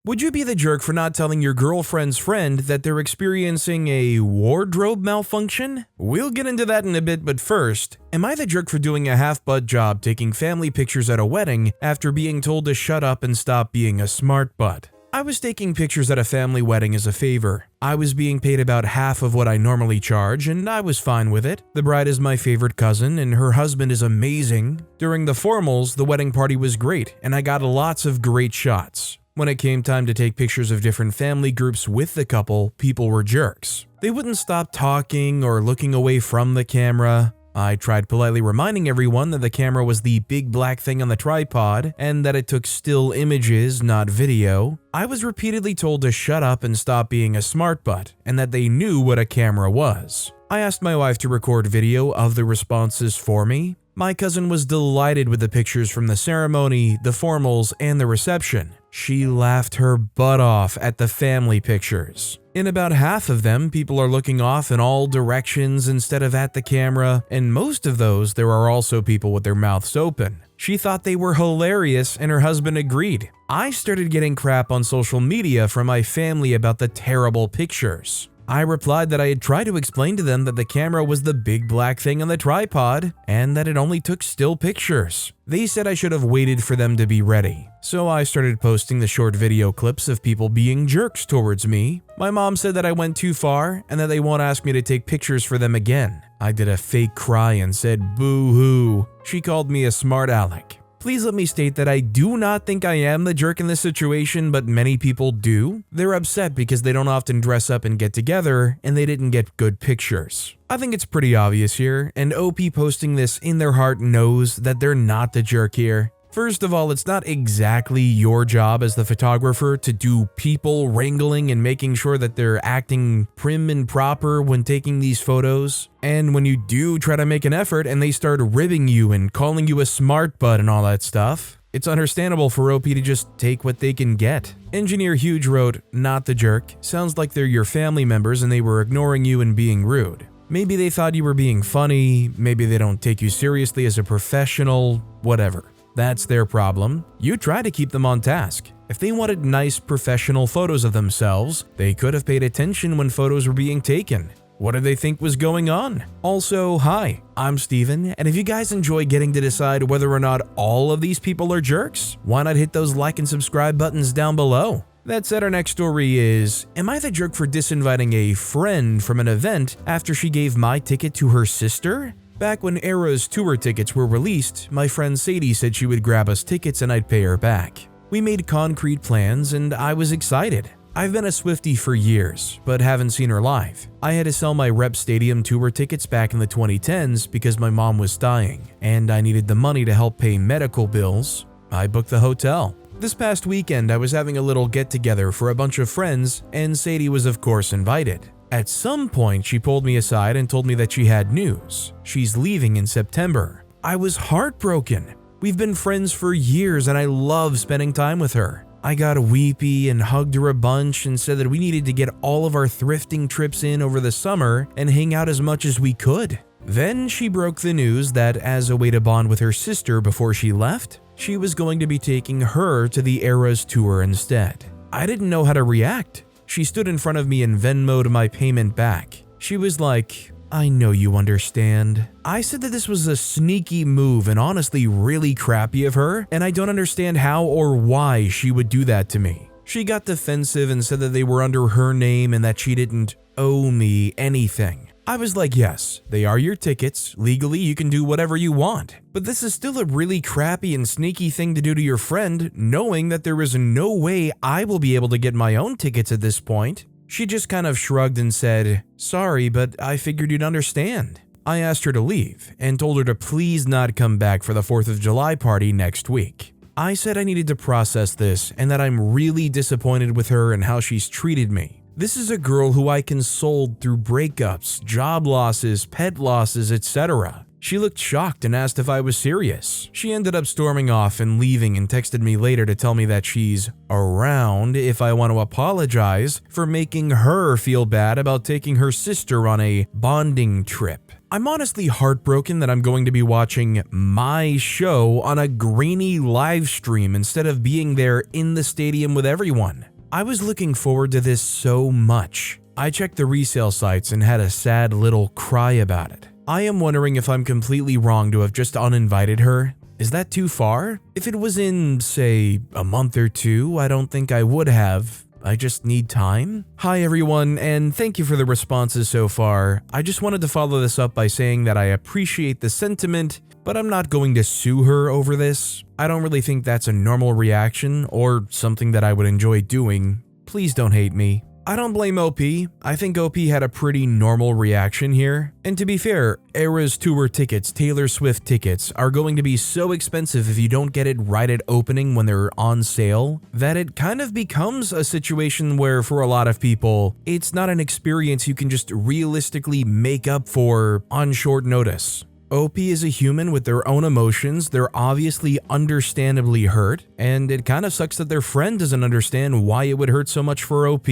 Would you be the jerk for not telling your girlfriend's friend that they're experiencing a wardrobe malfunction? We'll get into that in a bit, but first, am I the jerk for doing a half-butt job taking family pictures at a wedding after being told to shut up and stop being a smart butt? I was taking pictures at a family wedding as a favor. I was being paid about half of what I normally charge, and I was fine with it. The bride is my favorite cousin, and her husband is amazing. During the formals, the wedding party was great, and I got lots of great shots. When it came time to take pictures of different family groups with the couple, people were jerks. They wouldn't stop talking or looking away from the camera. I tried politely reminding everyone that the camera was the big black thing on the tripod and that it took still images, not video. I was repeatedly told to shut up and stop being a smart butt and that they knew what a camera was. I asked my wife to record video of the responses for me. My cousin was delighted with the pictures from the ceremony, the formals, and the reception. She laughed her butt off at the family pictures. In about half of them, people are looking off in all directions instead of at the camera, and most of those, there are also people with their mouths open. She thought they were hilarious, and her husband agreed. I started getting crap on social media from my family about the terrible pictures. I replied that I had tried to explain to them that the camera was the big black thing on the tripod and that it only took still pictures. They said I should have waited for them to be ready. So I started posting the short video clips of people being jerks towards me. My mom said that I went too far and that they won't ask me to take pictures for them again. I did a fake cry and said boo-hoo. She called me a smart aleck. Please let me state that I do not think I am the jerk in this situation, but many people do. They're upset because they don't often dress up and get together, and they didn't get good pictures. I think it's pretty obvious here, and OP posting this in their heart knows that they're not the jerk here. First of all, it's not exactly your job as the photographer to do people wrangling and making sure that they're acting prim and proper when taking these photos. And when you do try to make an effort and they start ribbing you and calling you a smart butt and all that stuff, it's understandable for OP to just take what they can get. Engineer Huge wrote, "Not the jerk. Sounds like they're your family members and they were ignoring you and being rude. Maybe they thought you were being funny, maybe they don't take you seriously as a professional, whatever. That's their problem. You try to keep them on task. If they wanted nice professional photos of themselves, they could have paid attention when photos were being taken. What did they think was going on? Also, hi, I'm Steven, and if you guys enjoy getting to decide whether or not all of these people are jerks, why not hit those like and subscribe buttons down below? That said, our next story is, am I the jerk for disinviting a friend from an event after she gave my ticket to her sister? Back when Era's tour tickets were released, my friend Sadie said she would grab us tickets and I'd pay her back. We made concrete plans and I was excited. I've been a Swiftie for years, but haven't seen her live. I had to sell my Rep Stadium tour tickets back in the 2010s because my mom was dying, and I needed the money to help pay medical bills. I booked the hotel. This past weekend, I was having a little get-together for a bunch of friends, and Sadie was of course invited. At some point, she pulled me aside and told me that she had news. She's leaving in September. I was heartbroken. We've been friends for years and I love spending time with her. I got weepy and hugged her a bunch and said that we needed to get all of our thrifting trips in over the summer and hang out as much as we could. Then she broke the news that as a way to bond with her sister before she left, she was going to be taking her to the Eras tour instead. I didn't know how to react. She stood in front of me and Venmo'd my payment back. She was like, "I know you understand." I said that this was a sneaky move and honestly really crappy of her, and I don't understand how or why she would do that to me. She got defensive and said that they were under her name and that she didn't owe me anything. I was like, yes, they are your tickets. Legally, you can do whatever you want. But this is still a really crappy and sneaky thing to do to your friend, knowing that there is no way I will be able to get my own tickets at this point. She just kind of shrugged and said, "Sorry, but I figured you'd understand." I asked her to leave and told her to please not come back for the 4th of July party next week. I said I needed to process this and that I'm really disappointed with her and how she's treated me. This is a girl who I consoled through breakups, job losses, pet losses, etc. She looked shocked and asked if I was serious. She ended up storming off and leaving and texted me later to tell me that she's around if I want to apologize for making her feel bad about taking her sister on a bonding trip. I'm honestly heartbroken that I'm going to be watching my show on a grainy live stream instead of being there in the stadium with everyone. I was looking forward to this so much. I checked the resale sites and had a sad little cry about it. I am wondering if I'm completely wrong to have just uninvited her. Is that too far? If it was in, say, a month or two, I don't think I would have. I just need time. Hi everyone, and thank you for the responses so far. I just wanted to follow this up by saying that I appreciate the sentiment, but I'm not going to sue her over this. I don't really think that's a normal reaction or something that I would enjoy doing. Please don't hate me. I don't blame OP. I think OP had a pretty normal reaction here. And to be fair, Eras tour tickets, Taylor Swift tickets, are going to be so expensive if you don't get it right at opening when they're on sale, that it kind of becomes a situation where for a lot of people, it's not an experience you can just realistically make up for on short notice. OP is a human with their own emotions, they're obviously understandably hurt, and it kind of sucks that their friend doesn't understand why it would hurt so much for OP.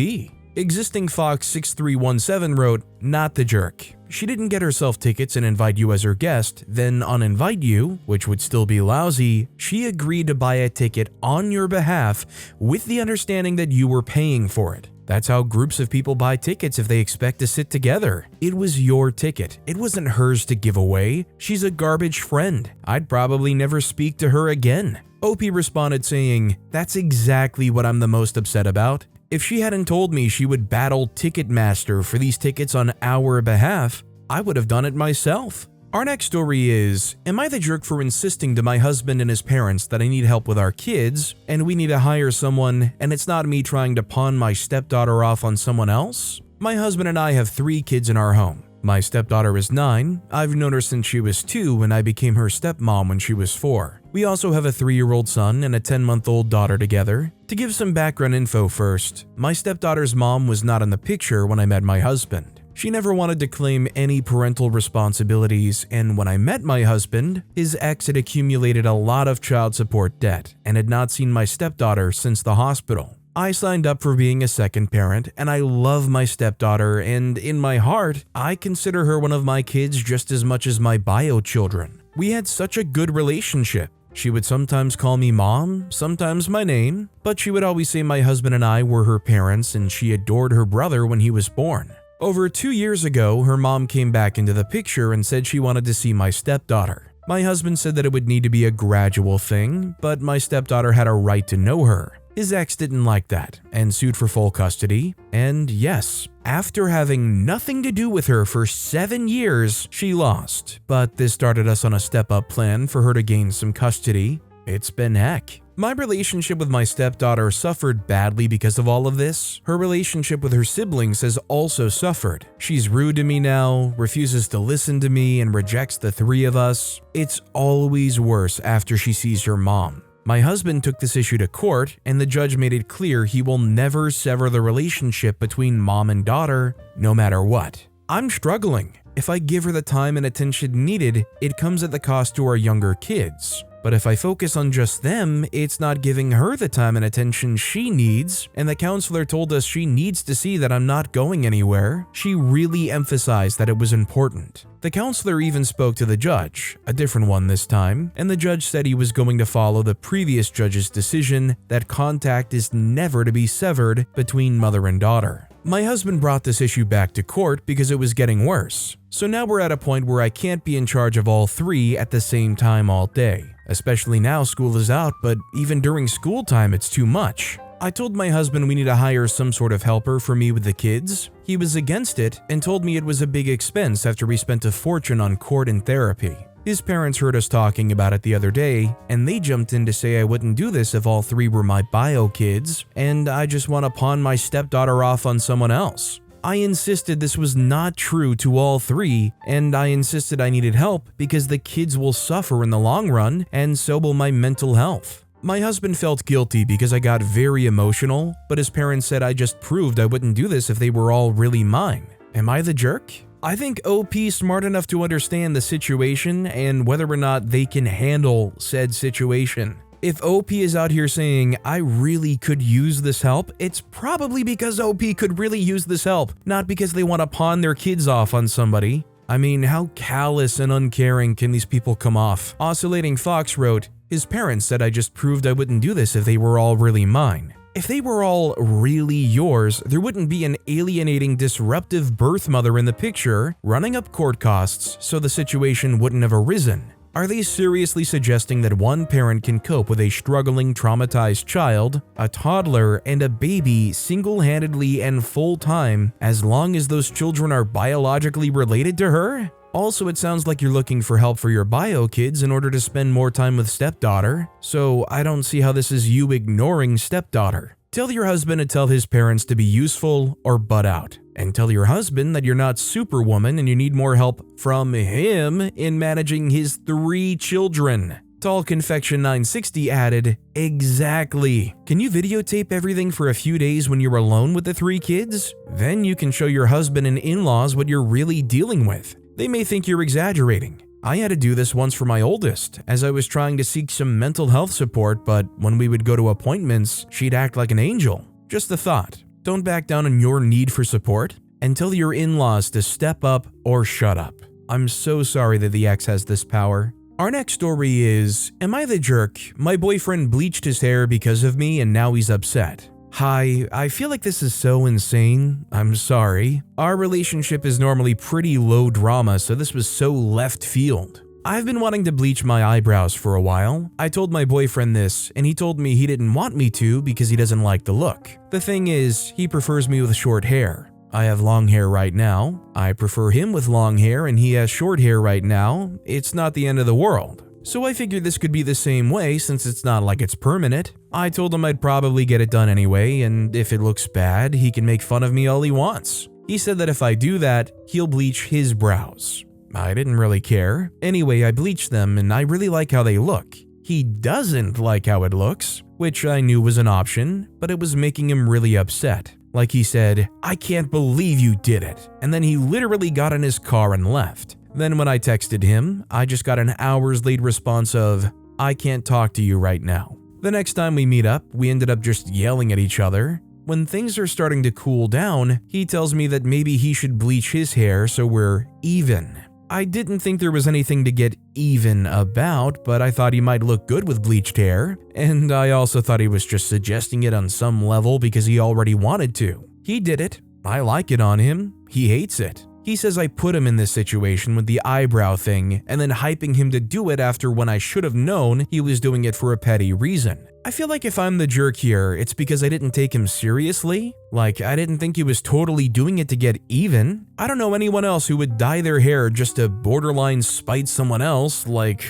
Existing Fox 6317 wrote, "Not the jerk. She didn't get herself tickets and invite you as her guest, then uninvite you, which would still be lousy. She agreed to buy a ticket on your behalf with the understanding that you were paying for it. That's how groups of people buy tickets if they expect to sit together. It was your ticket. It wasn't hers to give away. She's a garbage friend. I'd probably never speak to her again." OP responded saying, "That's exactly what I'm the most upset about. If she hadn't told me she would battle Ticketmaster for these tickets on our behalf, I would have done it myself." Our next story is, "Am I the jerk for insisting to my husband and his parents that I need help with our kids, and we need to hire someone, and it's not me trying to pawn my stepdaughter off on someone else? My husband and I have 3 kids in our home. My stepdaughter is 9, I've known her since she was 2 and I became her stepmom when she was 4. We also have a 3-year-old son and a 10-month-old daughter together. To give some background info first, my stepdaughter's mom was not in the picture when I met my husband. She never wanted to claim any parental responsibilities, and when I met my husband, his ex had accumulated a lot of child support debt and had not seen my stepdaughter since the hospital. I signed up for being a second parent, and I love my stepdaughter, and in my heart, I consider her one of my kids just as much as my bio children. We had such a good relationship. She would sometimes call me mom, sometimes my name, but she would always say my husband and I were her parents and she adored her brother when he was born. Over 2 years ago, her mom came back into the picture and said she wanted to see my stepdaughter. My husband said that it would need to be a gradual thing, but my stepdaughter had a right to know her. His ex didn't like that and sued for full custody, and yes, after having nothing to do with her for 7 years, she lost. But this started us on a step-up plan for her to gain some custody. It's been heck. My relationship with my stepdaughter suffered badly because of all of this. Her relationship with her siblings has also suffered. She's rude to me now, refuses to listen to me, and rejects the 3 of us. It's always worse after she sees her mom. My husband took this issue to court, and the judge made it clear he will never sever the relationship between mom and daughter, no matter what. I'm struggling. If I give her the time and attention needed, it comes at the cost to our younger kids. But if I focus on just them, it's not giving her the time and attention she needs, and the counselor told us she needs to see that I'm not going anywhere. She really emphasized that it was important. The counselor even spoke to the judge, a different one this time, and the judge said he was going to follow the previous judge's decision that contact is never to be severed between mother and daughter. My husband brought this issue back to court because it was getting worse. So now we're at a point where I can't be in charge of all 3 at the same time all day. Especially now school is out, but even during school time it's too much. I told my husband we need to hire some sort of helper for me with the kids. He was against it and told me it was a big expense after we spent a fortune on court and therapy. His parents heard us talking about it the other day, and they jumped in to say I wouldn't do this if all 3 were my bio kids, and I just want to pawn my stepdaughter off on someone else. I insisted this was not true to all 3, and I insisted I needed help because the kids will suffer in the long run, and so will my mental health. My husband felt guilty because I got very emotional, but his parents said I just proved I wouldn't do this if they were all really mine. Am I the jerk? I think OP's smart enough to understand the situation and whether or not they can handle said situation. If OP is out here saying, I really could use this help, it's probably because OP could really use this help, not because they want to pawn their kids off on somebody. I mean, how callous and uncaring can these people come off? Oscillating Fox wrote, his parents said I just proved I wouldn't do this if they were all really mine. If they were all really yours, there wouldn't be an alienating, disruptive birth mother in the picture running up court costs, so the situation wouldn't have arisen. Are they seriously suggesting that one parent can cope with a struggling, traumatized child, a toddler, and a baby single-handedly and full-time as long as those children are biologically related to her? Also, it sounds like you're looking for help for your bio kids in order to spend more time with stepdaughter, so I don't see how this is you ignoring stepdaughter. Tell your husband to tell his parents to be useful or butt out. And tell your husband that you're not Superwoman and you need more help from him in managing his 3 children. Tall Confection 960 added, exactly. Can you videotape everything for a few days when you're alone with the 3 kids? Then you can show your husband and in-laws what you're really dealing with. They may think you're exaggerating. I had to do this once for my oldest, as I was trying to seek some mental health support, but when we would go to appointments, she'd act like an angel. Just a thought. Don't back down on your need for support, and tell your in-laws to step up or shut up. I'm so sorry that the ex has this power. Our next story is, am I the jerk? My boyfriend bleached his hair because of me and now he's upset. Hi, I feel like this is so insane. I'm sorry. Our relationship is normally pretty low drama, so this was so left field. I've been wanting to bleach my eyebrows for a while. I told my boyfriend this, and he told me he didn't want me to because he doesn't like the look. The thing is, he prefers me with short hair. I have long hair right now. I prefer him with long hair, and he has short hair right now. It's not the end of the world. So I figured this could be the same way since it's not like it's permanent. I told him I'd probably get it done anyway, and if it looks bad, he can make fun of me all he wants. He said that if I do that, he'll bleach his brows. I didn't really care. Anyway, I bleached them and I really like how they look. He doesn't like how it looks, which I knew was an option, but it was making him really upset. Like he said, "I can't believe you did it," and then he literally got in his car and left. Then when I texted him, I just got an hours late response of, "I can't talk to you right now." The next time we meet up, we ended up just yelling at each other. When things are starting to cool down, he tells me that maybe he should bleach his hair so we're even. I didn't think there was anything to get even about, but I thought he might look good with bleached hair, and I also thought he was just suggesting it on some level because he already wanted to. He did it. I like it on him. He hates it. He says I put him in this situation with the eyebrow thing and then hyping him to do it after when I should have known he was doing it for a petty reason. I feel like if I'm the jerk here, it's because I didn't take him seriously. Like, I didn't think he was totally doing it to get even. I don't know anyone else who would dye their hair just to borderline spite someone else. Like,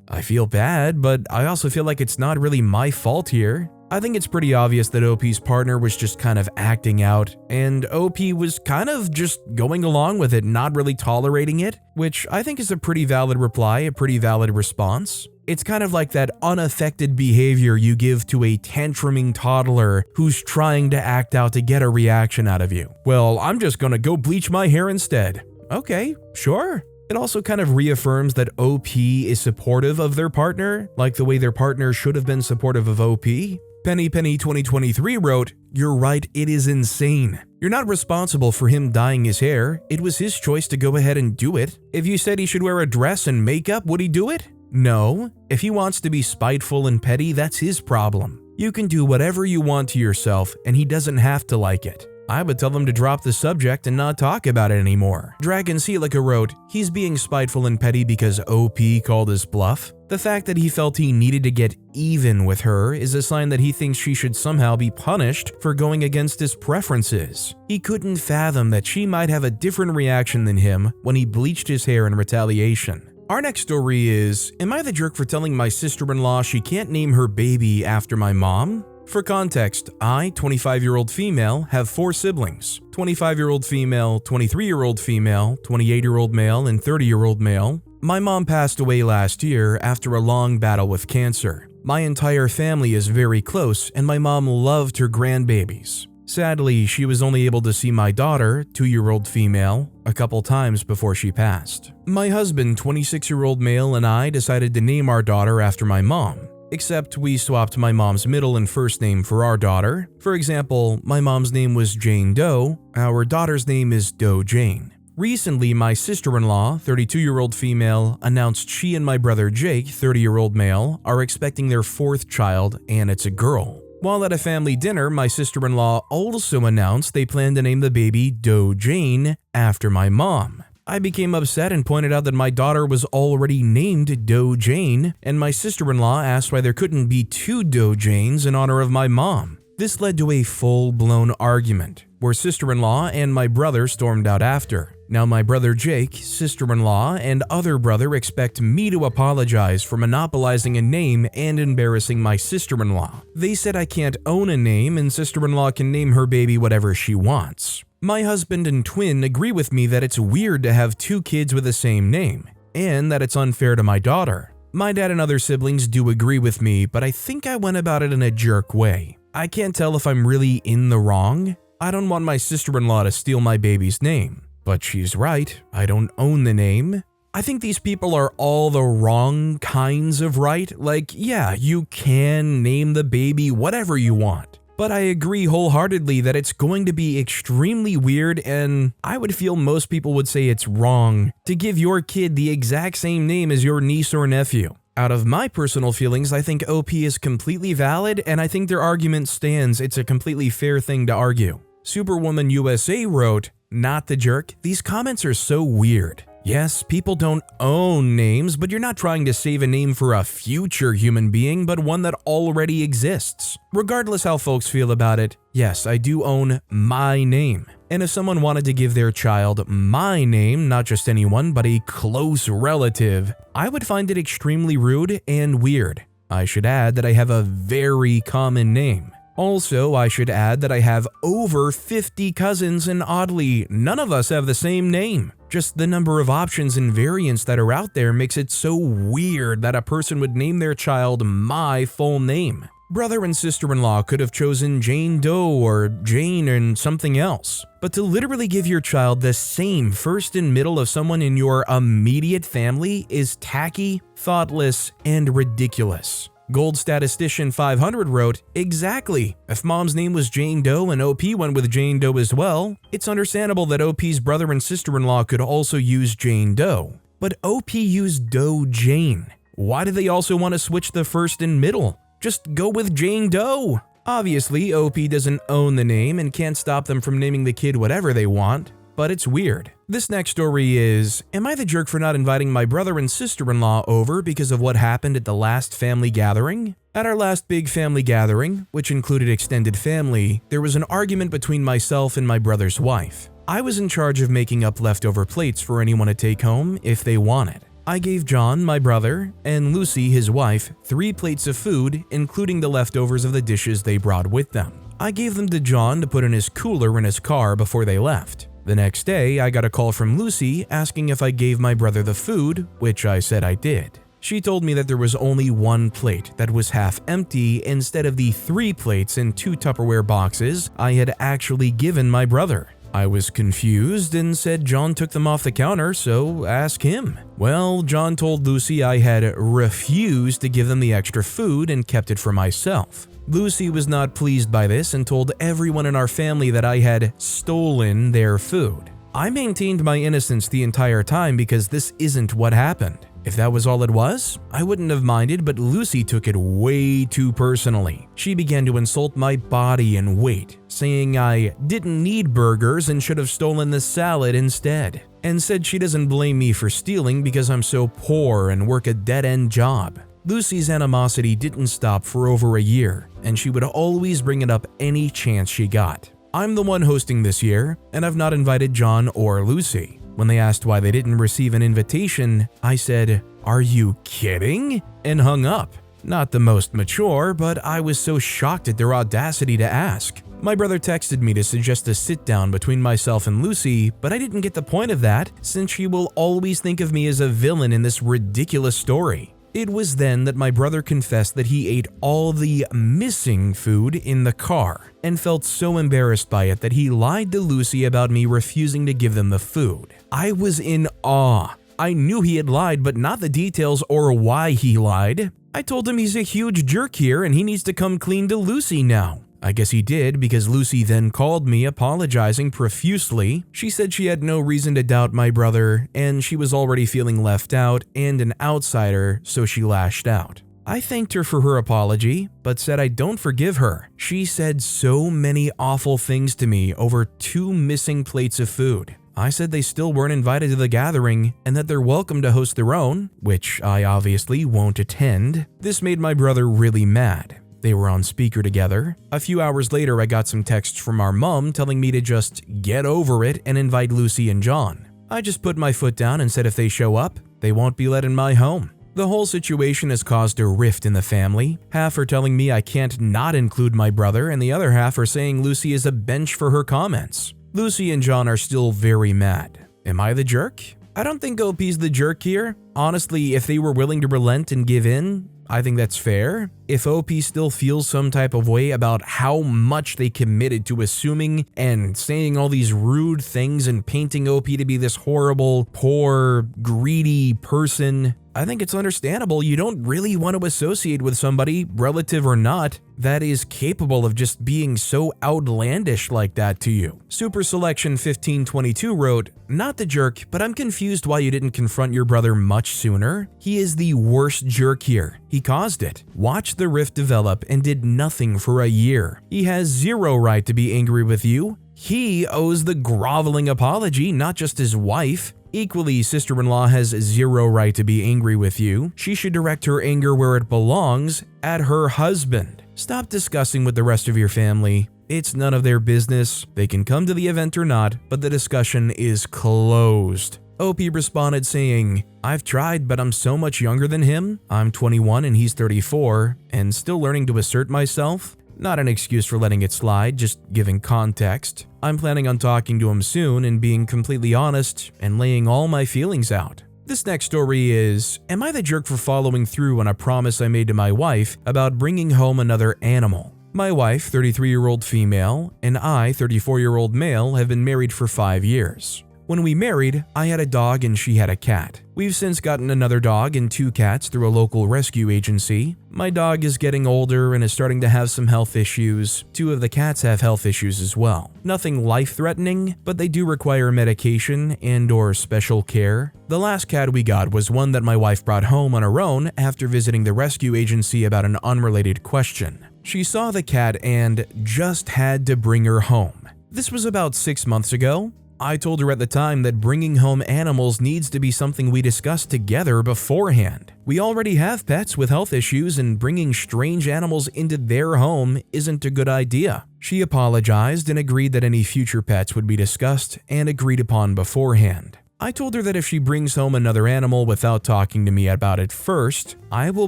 I feel bad, but I also feel like it's not really my fault here. I think it's pretty obvious that OP's partner was just kind of acting out, and OP was kind of just going along with it, not really tolerating it, which I think is a pretty valid reply, a pretty valid response. It's kind of like that unaffected behavior you give to a tantruming toddler who's trying to act out to get a reaction out of you. Well, I'm just gonna go bleach my hair instead. Okay, sure. It also kind of reaffirms that OP is supportive of their partner, like the way their partner should have been supportive of OP. Penny 2023 wrote, "You're right, it is insane. You're not responsible for him dyeing his hair. It was his choice to go ahead and do it. If you said he should wear a dress and makeup, would he do it? No. If he wants to be spiteful and petty, that's his problem. You can do whatever you want to yourself, and he doesn't have to like it. I would tell them to drop the subject and not talk about it anymore." Dragon Celica wrote, "He's being spiteful and petty because OP called his bluff. The fact that he felt he needed to get even with her is a sign that he thinks she should somehow be punished for going against his preferences. He couldn't fathom that she might have a different reaction than him when he bleached his hair in retaliation." Our next story is, am I the jerk for telling my sister-in-law she can't name her baby after my mom? For context, I, 25-year-old female, have 4 siblings, 25-year-old female, 23-year-old female, 28-year-old male, and 30-year-old male. My mom passed away last year after a long battle with cancer. My entire family is very close, and my mom loved her grandbabies. Sadly, she was only able to see my daughter, 2-year-old female, a couple times before she passed. My husband, 26-year-old male, and I decided to name our daughter after my mom. Except we swapped my mom's middle and first name for our daughter. For example, my mom's name was Jane Doe, our daughter's name is Doe Jane. Recently, my sister-in-law, 32-year-old female, announced she and my brother Jake, 30-year-old male, are expecting their 4th child, and it's a girl. While at a family dinner, my sister-in-law also announced they planned to name the baby Doe Jane after my mom. I became upset and pointed out that my daughter was already named Doe Jane, and my sister-in-law asked why there couldn't be two Doe Janes in honor of my mom. This led to a full-blown argument, where sister-in-law and my brother stormed out after. Now my brother Jake, sister-in-law, and other brother expect me to apologize for monopolizing a name and embarrassing my sister-in-law. They said I can't own a name and sister-in-law can name her baby whatever she wants. My husband and twin agree with me that it's weird to have two kids with the same name, and that it's unfair to my daughter. My dad and other siblings do agree with me, but I think I went about it in a jerk way. I can't tell if I'm really in the wrong. I don't want my sister-in-law to steal my baby's name. But she's right, I don't own the name. I think these people are all the wrong kinds of right. Like, yeah, you can name the baby whatever you want. But I agree wholeheartedly that it's going to be extremely weird, and I would feel most people would say it's wrong to give your kid the exact same name as your niece or nephew. Out of my personal feelings, I think OP is completely valid, and I think their argument stands. It's a completely fair thing to argue. Superwoman USA wrote, "Not the jerk, these comments are so weird. Yes, people don't own names, but you're not trying to save a name for a future human being, but one that already exists. Regardless how folks feel about it, yes, I do own my name. And if someone wanted to give their child my name, not just anyone, but a close relative, I would find it extremely rude and weird. I should add that I have a very common name. Also, I should add that I have over 50 cousins, and oddly, none of us have the same name. Just the number of options and variants that are out there makes it so weird that a person would name their child my full name. Brother and sister-in-law could have chosen Jane Doe or Jane and something else. But to literally give your child the same first and middle of someone in your immediate family is tacky, thoughtless, and ridiculous. Gold Statistician 500 wrote, "Exactly. If mom's name was Jane Doe and OP went with Jane Doe as well, it's understandable that OP's brother and sister-in-law could also use Jane Doe. But OP used Doe Jane. Why do they also want to switch the first and middle? Just go with Jane Doe." Obviously, OP doesn't own the name and can't stop them from naming the kid whatever they want, but it's weird. This next story is, am I the jerk for not inviting my brother and sister-in-law over because of what happened at the last family gathering? At our last big family gathering, which included extended family, there was an argument between myself and my brother's wife. I was in charge of making up leftover plates for anyone to take home if they wanted. I gave John, my brother, and Lucy, his wife, 3 plates of food, including the leftovers of the dishes they brought with them. I gave them to John to put in his cooler in his car before they left. The next day, I got a call from Lucy asking if I gave my brother the food, which I said I did. She told me that there was only 1 plate that was half empty instead of the 3 plates and 2 Tupperware boxes I had actually given my brother. I was confused and said John took them off the counter, so ask him. Well, John told Lucy I had refused to give them the extra food and kept it for myself. Lucy was not pleased by this and told everyone in our family that I had stolen their food. I maintained my innocence the entire time because this isn't what happened. If that was all it was, I wouldn't have minded, but Lucy took it way too personally. She began to insult my body and weight, saying I didn't need burgers and should have stolen the salad instead, and said she doesn't blame me for stealing because I'm so poor and work a dead-end job. Lucy's animosity didn't stop for over a year, and she would always bring it up any chance she got. I'm the one hosting this year, and I've not invited John or Lucy. When they asked why they didn't receive an invitation, I said, "Are you kidding?" and hung up. Not the most mature, but I was so shocked at their audacity to ask. My brother texted me to suggest a sit-down between myself and Lucy, but I didn't get the point of that since she will always think of me as a villain in this ridiculous story. It was then that my brother confessed that he ate all the missing food in the car and felt so embarrassed by it that he lied to Lucy about me refusing to give them the food. I was in awe. I knew he had lied, but not the details or why he lied. I told him he's a huge jerk here and he needs to come clean to Lucy now. I guess he did because Lucy then called me apologizing profusely. She said she had no reason to doubt my brother and she was already feeling left out and an outsider, so she lashed out. I thanked her for her apology, but said I don't forgive her. She said so many awful things to me over 2 missing plates of food. I said they still weren't invited to the gathering and that they're welcome to host their own, which I obviously won't attend. This made my brother really mad. They were on speaker together. A few hours later, I got some texts from our mom telling me to just get over it and invite Lucy and John. I just put my foot down and said if they show up, they won't be let in my home. The whole situation has caused a rift in the family. Half are telling me I can't not include my brother, and the other half are saying Lucy is a bench for her comments. Lucy and John are still very mad. Am I the jerk? I don't think OP's the jerk here. Honestly, if they were willing to relent and give in, I think that's fair. If OP still feels some type of way about how much they committed to assuming and saying all these rude things and painting OP to be this horrible, poor, greedy person, I think it's understandable. You don't really want to associate with somebody, relative or not, that is capable of just being so outlandish like that to you. Super Selection 1522 wrote, "Not the jerk, but I'm confused why you didn't confront your brother much sooner. He is the worst jerk here. He caused it. Watched the rift develop and did nothing for a year. He has zero right to be angry with you. He owes the groveling apology, not just his wife. Equally, sister-in-law has zero right to be angry with you. She should direct her anger where it belongs, at her husband. Stop discussing with the rest of your family. It's none of their business. They can come to the event or not, but the discussion is closed." OP responded saying, "I've tried, but I'm so much younger than him. I'm 21 and he's 34, and still learning to assert myself. Not an excuse for letting it slide, just giving context. I'm planning on talking to him soon and being completely honest and laying all my feelings out." This next story is, am I the jerk for following through on a promise I made to my wife about bringing home another animal? My wife, 33-year-old female, and I, 34-year-old male, have been married for 5 years. When we married, I had a dog and she had a cat. We've since gotten another dog and 2 cats through a local rescue agency. My dog is getting older and is starting to have some health issues. 2 of the cats have health issues as well. Nothing life-threatening, but they do require medication and/or special care. The last cat we got was one that my wife brought home on her own after visiting the rescue agency about an unrelated question. She saw the cat and just had to bring her home. This was about 6 months ago. I told her at the time that bringing home animals needs to be something we discuss together beforehand. We already have pets with health issues, and bringing strange animals into their home isn't a good idea. She apologized and agreed that any future pets would be discussed and agreed upon beforehand. I told her that if she brings home another animal without talking to me about it first, I will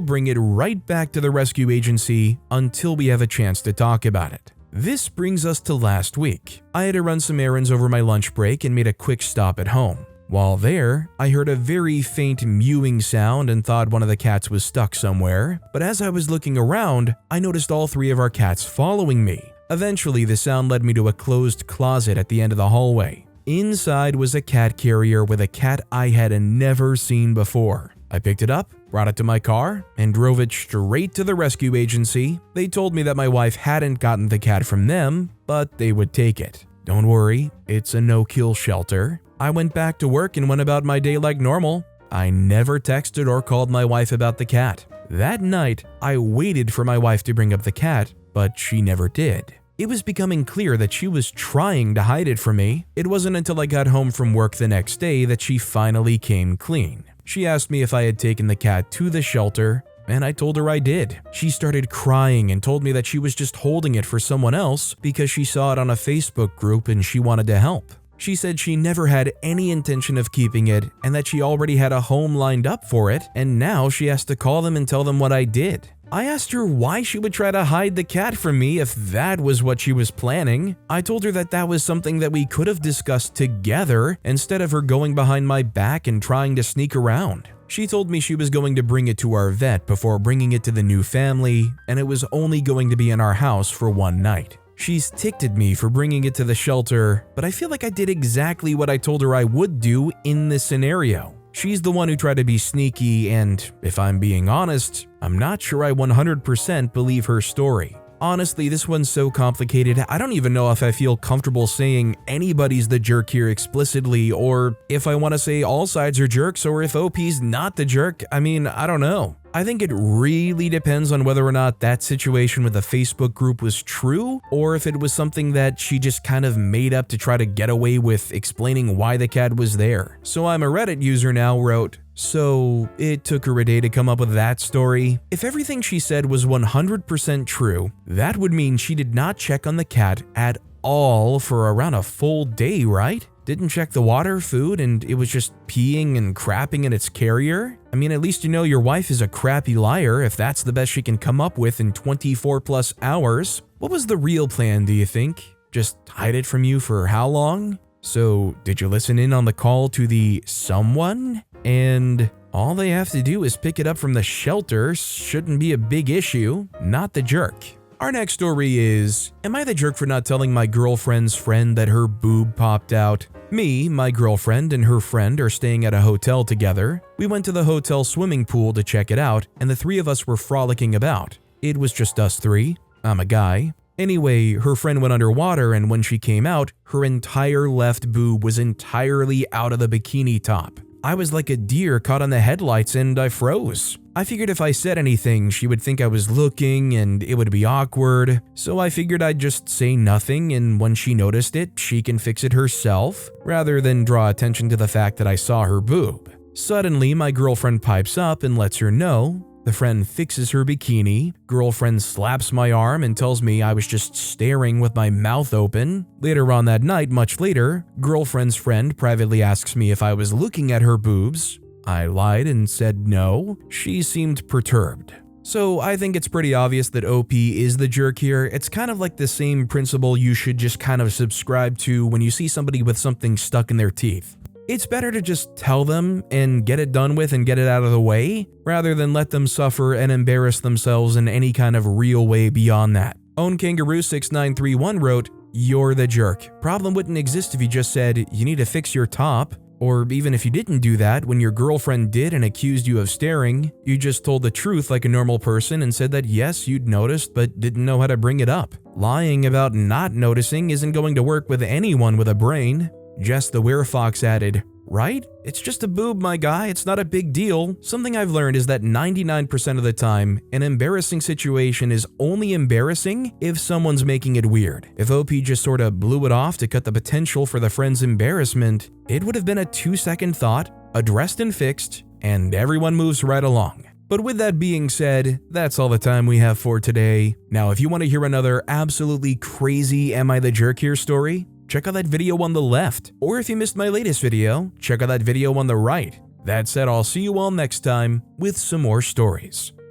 bring it right back to the rescue agency until we have a chance to talk about it. This brings us to last week. I had to run some errands over my lunch break and made a quick stop at home. While there, I heard a very faint mewing sound and thought one of the cats was stuck somewhere, but as I was looking around, I noticed all 3 of our cats following me. Eventually, the sound led me to a closed closet at the end of the hallway. Inside was a cat carrier with a cat I had never seen before. I picked it up, brought it to my car, and drove it straight to the rescue agency. They told me that my wife hadn't gotten the cat from them, but they would take it. Don't worry, it's a no-kill shelter. I went back to work and went about my day like normal. I never texted or called my wife about the cat. That night, I waited for my wife to bring up the cat, but she never did. It was becoming clear that she was trying to hide it from me. It wasn't until I got home from work the next day that she finally came clean. She asked me if I had taken the cat to the shelter, and I told her I did. She started crying and told me that she was just holding it for someone else because she saw it on a Facebook group and she wanted to help. She said she never had any intention of keeping it and that she already had a home lined up for it, and now she has to call them and tell them what I did. I asked her why she would try to hide the cat from me if that was what she was planning. I told her that that was something that we could have discussed together instead of her going behind my back and trying to sneak around. She told me she was going to bring it to our vet before bringing it to the new family, and it was only going to be in our house for one night. She's ticked at me for bringing it to the shelter, but I feel like I did exactly what I told her I would do in this scenario. She's the one who tried to be sneaky, and if I'm being honest, I'm not sure I 100% believe her story. Honestly, this one's so complicated, I don't even know if I feel comfortable saying anybody's the jerk here explicitly, or if I want to say all sides are jerks, or if OP's not the jerk. I mean, I don't know. I think it really depends on whether or not that situation with the Facebook group was true, or if it was something that she just kind of made up to try to get away with explaining why the cat was there. So I'm a Reddit user now wrote, "So it took her a day to come up with that story? If everything she said was 100% true, that would mean she did not check on the cat at all for around a full day, right? Didn't check the water, food, and it was just peeing and crapping in its carrier? I mean, at least you know your wife is a crappy liar if that's the best she can come up with in 24 plus hours. What was the real plan, do you think? Just hide it from you for how long? So, did you listen in on the call to the someone? And all they have to do is pick it up from the shelter, shouldn't be a big issue, not the jerk." Our next story is, am I the jerk for not telling my girlfriend's friend that her boob popped out? Me, my girlfriend, and her friend are staying at a hotel together. We went to the hotel swimming pool to check it out, and the three of us were frolicking about. It was just us three. I'm a guy. Anyway, her friend went underwater, and when she came out, her entire left boob was entirely out of the bikini top. I was like a deer caught on the headlights and I froze. I figured if I said anything, she would think I was looking and it would be awkward, so I figured I'd just say nothing, and when she noticed it, she can fix it herself, rather than draw attention to the fact that I saw her boob. Suddenly, my girlfriend pipes up and lets her know. The friend fixes her bikini, girlfriend slaps my arm and tells me I was just staring with my mouth open. Later on that night, much later, girlfriend's friend privately asks me if I was looking at her boobs. I lied and said no. She seemed perturbed. So I think it's pretty obvious that OP is the jerk here. It's kind of like the same principle you should just kind of subscribe to when you see somebody with something stuck in their teeth. It's better to just tell them and get it done with and get it out of the way, rather than let them suffer and embarrass themselves in any kind of real way beyond that. OwnKangaroo6931 wrote, "You're the jerk. Problem wouldn't exist if you just said, you need to fix your top. Or even if you didn't do that, when your girlfriend did and accused you of staring, you just told the truth like a normal person and said that yes, you'd noticed but didn't know how to bring it up. Lying about not noticing isn't going to work with anyone with a brain." Jess the Werefox added, "Right? It's just a boob, my guy. It's not a big deal." Something I've learned is that 99% of the time, an embarrassing situation is only embarrassing if someone's making it weird. If OP just sorta blew it off to cut the potential for the friend's embarrassment, it would have been a 2-second thought, addressed and fixed, and everyone moves right along. But with that being said, that's all the time we have for today. Now, if you want to hear another absolutely crazy Am I the Jerk Here story, check out that video on the left. Or if you missed my latest video, check out that video on the right. That said, I'll see you all next time with some more stories.